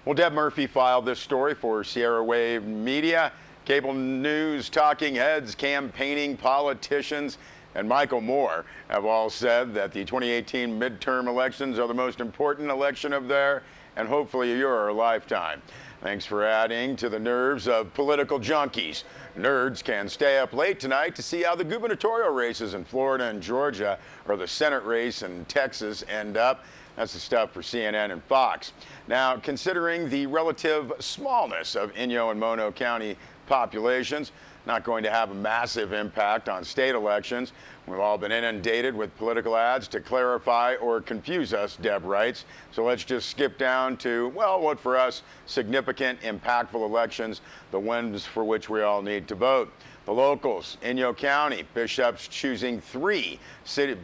Well, Deb Murphy filed this story for Sierra Wave Media. Cable news talking heads, campaigning politicians, and Michael Moore have all said that the 2018 midterm elections are the most important election of their and hopefully your lifetime. Thanks for adding to the nerves of political junkies. Nerds can stay up late tonight to see how the gubernatorial races in Florida and Georgia or the Senate race in Texas end up. That's the stuff for CNN and Fox. Now, considering the relative smallness of Inyo and Mono County populations, not going to have a massive impact on state elections. We've all been inundated with political ads to clarify or confuse us, Deb writes. So let's just skip down to, well, what for us, significant, impactful elections, the ones for which we all need to vote. The locals, Inyo County, bishops choosing 3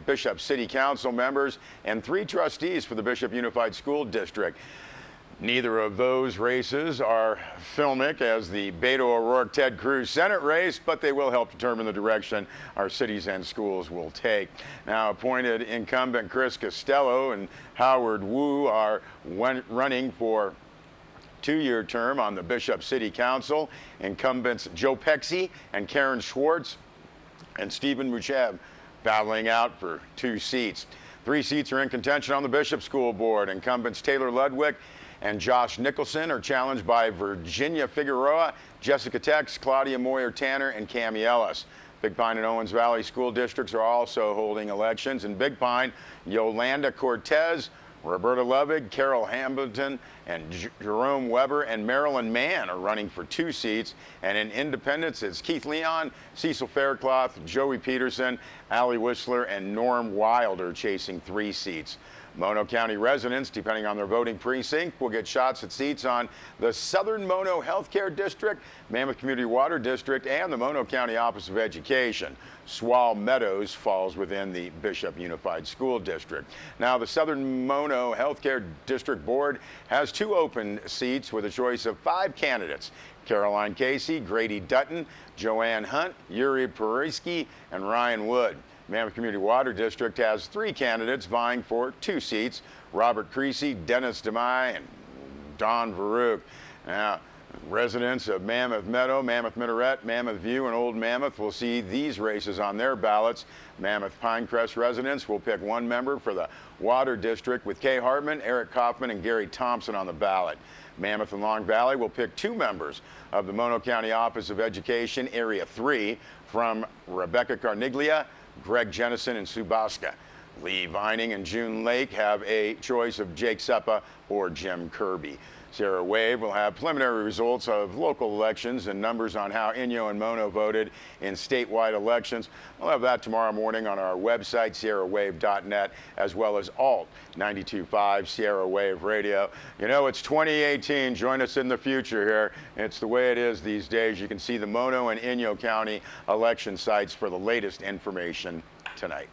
Bishop City Council members and 3 trustees for the Bishop Unified School District. Neither of those races are filmic as the Beto O'Rourke-Ted Cruz Senate race, but they will help determine the direction our cities and schools will take. Now, appointed incumbent Chris Costello and Howard Wu are running for 2-year term on the Bishop City Council. Incumbents Joe Pexi and Karen Schwartz and Stephen Muchev battling out for 2 seats. 3 seats are in contention on the Bishop School Board. Incumbents Taylor Ludwig and Josh Nicholson are challenged by Virginia Figueroa, Jessica Tex, Claudia Moyer-Tanner, and Cami Ellis. Big Pine and Owens Valley school districts are also holding elections. In Big Pine, Yolanda Cortez, Roberta Lovig, Carol Hamilton, and Jerome Weber and Marilyn Mann are running for 2 seats. And in Independence, it's Keith Leon, Cecil Faircloth, Joey Peterson, Allie Whistler, and Norm Wilder chasing 3 seats. Mono County residents, depending on their voting precinct, will get shots at seats on the Southern Mono Healthcare District, Mammoth Community Water District, and the Mono County Office of Education. Swall Meadows falls within the Bishop Unified School District. Now, the Southern Mono Healthcare District Board has 2 open seats with a choice of 5 candidates: Caroline Casey, Grady Dutton, Joanne Hunt, Yuri Perisky, and Ryan Wood. Mammoth Community Water District has 3 candidates vying for 2 seats: Robert Creasy, Dennis DeMai, and Don Varuk. Now, residents of Mammoth Meadow, Mammoth Minaret, Mammoth View, and Old Mammoth will see these races on their ballots. Mammoth Pinecrest residents will pick 1 member for the Water District with Kay Hartman, Eric Kaufman, and Gary Thompson on the ballot. Mammoth and Long Valley will pick 2 members of the Mono County Office of Education Area 3 from Rebecca Carniglia, Greg Jennison, and Sue Bosca. Lee Vining and June Lake have a choice of Jake Seppa or Jim Kirby. Sierra Wave will have preliminary results of local elections and numbers on how Inyo and Mono voted in statewide elections. We'll have that tomorrow morning on our website, sierrawave.net, as well as Alt 92.5 Sierra Wave Radio. You know, it's 2018. Join us in the future here. It's the way it is these days. You can see the Mono and Inyo County election sites for the latest information tonight.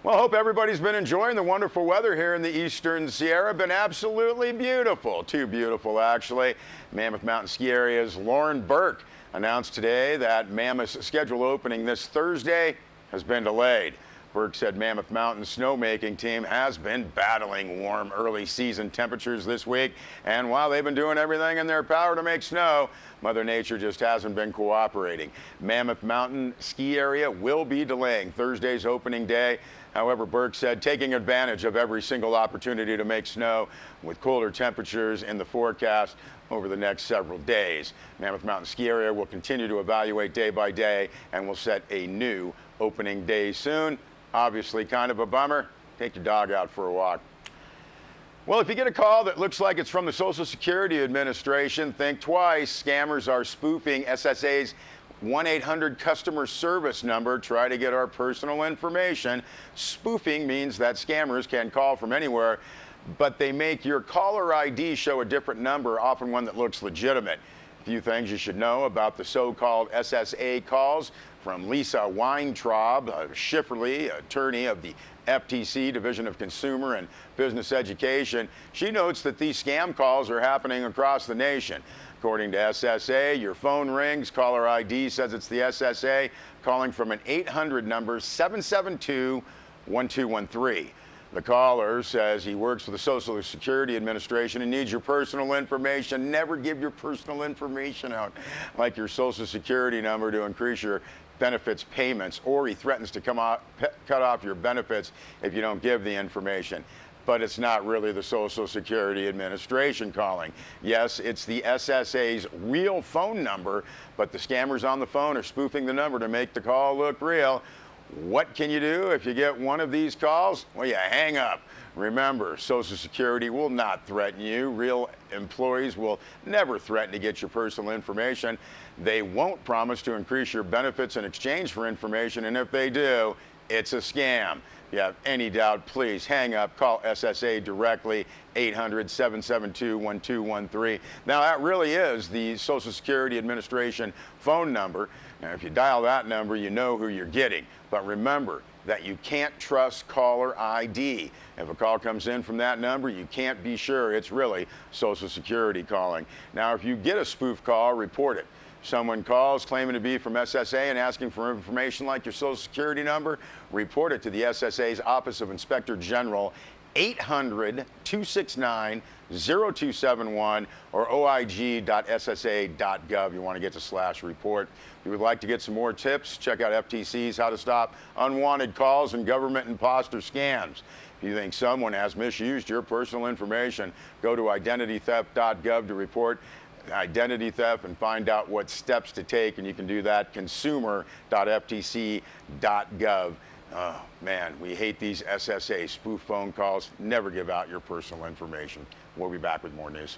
Well, I hope everybody's been enjoying the wonderful weather here in the Eastern Sierra. Been absolutely beautiful. Too beautiful, actually. Mammoth Mountain Ski Area's Lauren Burke announced today that Mammoth's scheduled opening this Thursday has been delayed. Burke said Mammoth Mountain's snowmaking team has been battling warm early season temperatures this week. And while they've been doing everything in their power to make snow, Mother Nature just hasn't been cooperating. Mammoth Mountain Ski Area will be delaying Thursday's opening day. However, Burke said taking advantage of every single opportunity to make snow with colder temperatures in the forecast over the next several days. Mammoth Mountain Ski Area will continue to evaluate day by day and will set a new opening day soon. Obviously kind of a bummer. Take your dog out for a walk. Well, if you get a call that looks like it's from the Social Security Administration, think twice. Scammers are spoofing SSA's 1-800 customer service number. Try to get our personal information. Spoofing means that scammers can call from anywhere, but they make your caller ID show a different number, often one that looks legitimate. A few things you should know about the so-called SSA calls from Lisa Weintraub, Schifferly, attorney of the FTC, Division of Consumer and Business Education. She notes that these scam calls are happening across the nation. According to SSA, your phone rings, caller ID says it's the SSA calling from an 800 number, 772-1213. The caller says he works for the Social Security Administration and needs your personal information. Never give your personal information out, like your Social Security number, to increase your benefits payments, or he threatens to cut off your benefits if you don't give the information. But it's not really the Social Security Administration calling. Yes, it's the SSA's real phone number, but the scammers on the phone are spoofing the number to make the call look real. What can you do if you get one of these calls? Well, you hang up. Remember, Social Security will not threaten you. Real employees will never threaten to get your personal information. They won't promise to increase your benefits in exchange for information, and if they do, it's a scam. If you have any doubt, please hang up. Call SSA directly, 800-772-1213. Now, that really is the Social Security Administration phone number. Now, if you dial that number, you know who you're getting. But remember that you can't trust caller ID. If a call comes in from that number, you can't be sure it's really Social Security calling. Now, if you get a spoof call, report it. Someone calls claiming to be from SSA and asking for information like your Social Security number, report it to the SSA's Office of Inspector General, 800-269-0271 or oig.ssa.gov. You want to get to /report. If you would like to get some more tips, check out FTC's How to Stop Unwanted Calls and Government Imposter Scams. If you think someone has misused your personal information, go to identitytheft.gov to report identity theft and find out what steps to take, and you can do that consumer.ftc.gov. Oh man, we hate these SSA spoof phone calls. Never give out your personal information. We'll be back with more news.